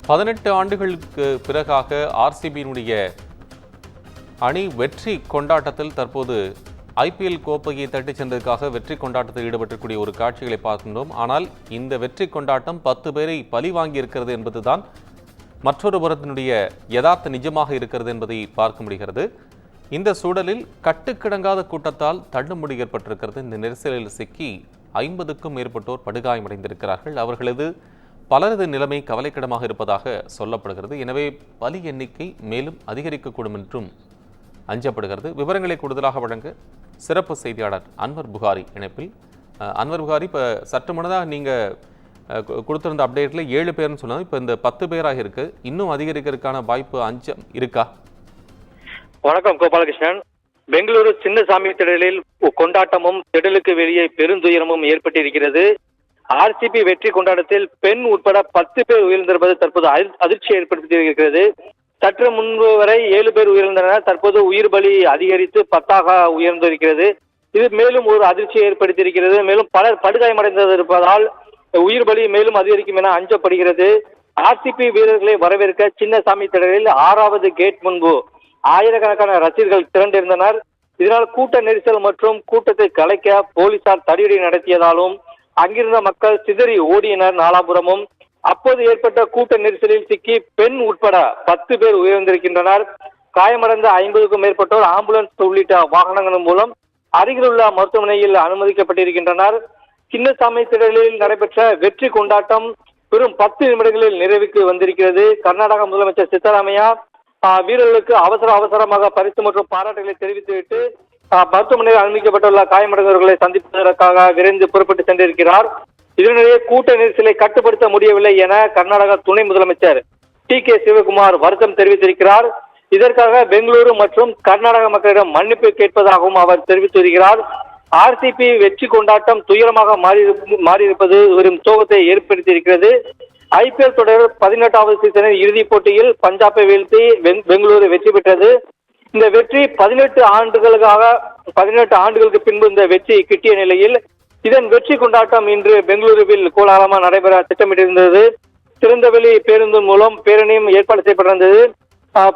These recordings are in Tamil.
18 ஆண்டுகளுக்கு பிறகாக ஆர்சிபியினுடைய அணி வெற்றி கொண்டாட்டத்தில் தற்போது ஐபிஎல் கோப்பையை தட்டிச் சென்றதற்காக வெற்றி கொண்டாட்டத்தில் ஈடுபட்டிருக்கூடிய ஒரு காட்சிகளை பார்க்கின்றோம். ஆனால் இந்த வெற்றி கொண்டாட்டம் 10 பேரை பழி வாங்கி இருக்கிறது என்பதுதான் மற்றொரு புறத்தினுடைய யதார்த்த நிஜமாக இருக்கிறது என்பதை பார்க்க முடிகிறது. இந்த சூழலில் கட்டுக்கிடங்காத கூட்டத்தால் தள்ளுமுடி ஏற்பட்டிருக்கிறது. இந்த நெரிசலில் சிக்கி 50க்கும் மேற்பட்டோர் படுகாயமடைந்திருக்கிறார்கள். அவர்களது பலரது நிலைமை கவலைக்கிடமாக இருப்பதாக சொல்லப்படுகிறது. எனவே பலி எண்ணிக்கை மேலும் அதிகரிக்கக்கூடும் என்றும் அஞ்சப்படுகிறது. விவரங்களை கூடுதலாக வழங்க சிறப்பு செய்தியாளர் அன்வர் புகாரி இணைப்பில். அன்வர் புகாரி, இப்போ சற்று முன்னதாக நீங்கள் கொடுத்திருந்த அப்டேட்டில் 7 பேர்னு சொன்னாங்க. இப்போ இந்த 10 பேராக இருக்கு. இன்னும் அதிகரிக்கிறதுக்கான வாய்ப்பு அஞ்சம் இருக்கா? வணக்கம் கோபாலகிருஷ்ணன். பெங்களூரு சின்னசாமி திடலில் கொண்டாட்டமும் திடலுக்கு வெளியே பெருந்துயரமும் ஏற்பட்டிருக்கிறது. ஆர்சிபி வெற்றி கொண்டாட்டத்தில் பெண் உட்பட 10 பேர் உயிரிழந்திருப்பது தற்போது அதிர்ச்சி ஏற்படுத்தியிருக்கிறது. சற்று முன்பு வரை 7 பேர் உயிரிழந்தனர். தற்போது உயிர் பலி அதிகரித்து 10ஆக உயர்ந்திருக்கிறது. இது மேலும் ஒரு அதிர்ச்சியை ஏற்படுத்தியிருக்கிறது. மேலும் பலர் படுகாயமடைந்திருப்பதால் உயிர் பலி மேலும் அதிகரிக்கும் என அஞ்சப்படுகிறது. ஆர்சிபி வீரர்களை வரவேற்க சின்னசாமி திடலில் 6வது கேட் முன்பு ஆயிரக்கணக்கான ரசிகர்கள் திரண்டிருந்தனர். இதனால் கூட்ட நெரிசல் மற்றும் கூட்டத்தை கலைக்க போலீசார் தடியடி நடத்தியதாலும் அங்கிருந்த மக்கள் சிதறி ஓடினர் நாலாபுரமும். அப்போது ஏற்பட்ட கூட்ட நெரிசலில் சிக்கி பெண் உட்பட 10 பேர் உயிரிழந்திருக்கின்றனர். காயமடைந்த 50க்கும் மேற்பட்டோர் ஆம்புலன்ஸ் உள்ளிட்ட வாகனங்கள் மூலம் அருகிலுள்ள மருத்துவமனையில் அனுமதிக்கப்பட்டிருக்கின்றனர். சின்னசாமி திடலில் நடைபெற்ற வெற்றி கொண்டாட்டம் வெறும் 10 நிமிடங்களில் நிறைவுக்கு வந்திருக்கிறது. கர்நாடக முதலமைச்சர் சித்தராமையா வீரர்களுக்கு அவசரமாக பரிசு மற்றும் பாராட்டுகளை தெரிவித்துவிட்டு மருத்துவமனையில் அனுமதிக்கப்பட்டுள்ள காயமடைந்தவர்களை சந்திப்பதற்காக விரைந்து புறப்பட்டு சென்றிருக்கிறார். இதனிடையே கூட்ட நெரிசலை கட்டுப்படுத்த முடியவில்லை என கர்நாடக துணை முதலமைச்சர் டி.கே. சிவகுமார் வருத்தம் தெரிவித்திருக்கிறார். இதற்காக பெங்களூரு மற்றும் கர்நாடக மக்களிடம் மன்னிப்பு கேட்பதாகவும் அவர் தெரிவித்து வருகிறார். ஆர்சிபி வெற்றி கொண்டாட்டம் துயரமாக மாறியிருப்பது வெறும் சோகத்தை ஏற்படுத்தியிருக்கிறது. ஐபிஎல் தொடர் 18வது சீசனின் இறுதிப் போட்டியில் பஞ்சாபை வீழ்த்தி பெங்களூரு வெற்றி பெற்றது. இந்த வெற்றி 18 ஆண்டுகளுக்கு பின்பு இந்த வெற்றி கிட்டிய நிலையில் இதன் வெற்றி கொண்டாட்டம் இன்று பெங்களூருவில் கோலாகலமாக நடைபெற திட்டமிட்டிருந்தது. திறந்தவெளி பேருந்து மூலம் பேரணியும் ஏற்பாடு செய்யப்பட்டிருந்தது.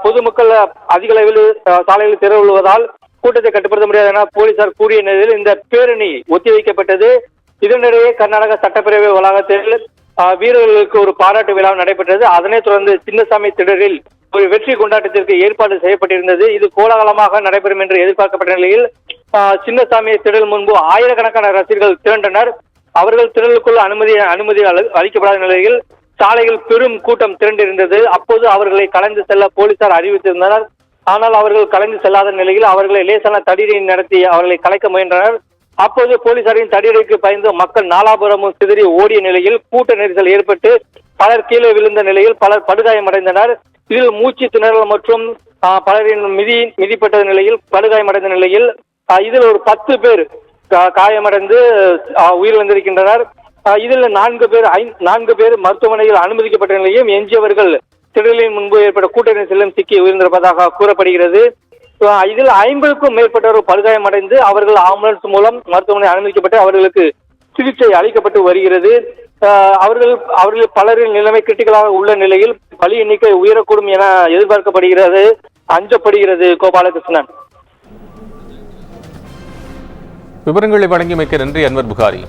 பொதுமக்கள் அதிக அளவில் சாலையில் திரளுவதால் கூட்டத்தை கட்டுப்படுத்த முடியாது என போலீசார் கூறிய நிலையில் இந்த பேரணி ஒத்திவைக்கப்பட்டது. இதனிடையே கர்நாடக சட்டப்பேரவை வளாகத்தில் வீரர்களுக்கு ஒரு பாராட்டு விழா நடைபெற்றது. அதனைத் தொடர்ந்து சின்னசாமி திடலில் ஒரு வெற்றி கொண்டாட்டத்திற்கு ஏற்பாடு செய்யப்பட்டிருந்தது. இது கோலாகலமாக நடைபெறும் என்று எதிர்பார்க்கப்பட்ட நிலையில் சின்னசாமி திடல் முன்பு ஆயிரக்கணக்கான ரசிகர்கள் திரண்டனர். அவர்கள் திடலுக்குள் அனுமதி அளிக்கப்படாத நிலையில் சாலையில் பெரும் கூட்டம் திரண்டிருந்தது. அப்போது அவர்களை கலந்து செல்ல போலீசார் அறிவித்திருந்தனர். ஆனால் அவர்கள் கலந்து செல்லாத நிலையில் அவர்களை லேசான தடியடி நடத்தி அவர்களை கலைக்க முயன்றனர். அப்போது போலீசாரின் தடியடிக்கு பயந்து மக்கள் நாலாபுரமும் சிதறி ஓடிய நிலையில் கூட்ட நெரிசல் ஏற்பட்டு பலர் கீழே விழுந்த நிலையில் பலர் படுகாயமடைந்தனர். இதில் மூச்சு திணறல் மற்றும் பலரின் மிதிப்பட்ட நிலையில் படுகாயமடைந்த நிலையில் இதில் ஒரு 10 பேர் காயமடைந்து உயிரிழந்திருக்கின்றனர். இதில் 4 பேர் மருத்துவமனையில் அனுமதிக்கப்பட்ட நிலையும் எஞ்சியவர்கள் திடலின் முன்பு ஏற்பட்ட கூட்ட நெரிசலும் சிக்கி உயிரிழந்திருப்பதாக கூறப்படுகிறது. இதில் 50க்கும் மேற்பட்டோர் படுகாயமடைந்து அவர்கள் ஆம்புலன்ஸ் மூலம் மருத்துவமனை அனுமதிக்கப்பட்டு அவர்களுக்கு சிகிச்சை அளிக்கப்பட்டு வருகிறது. அவர்கள் பலரின் நிலைமை கிரிட்டிக்கலாக உள்ள நிலையில் பலி எண்ணிக்கை உயரக்கூடும் என எதிர்பார்க்கப்படுகிறது, அஞ்சப்படுகிறது. கோபாலகிருஷ்ணன், விவரங்களை வழங்கியமைக்க நன்றி அன்வர் புகாரி.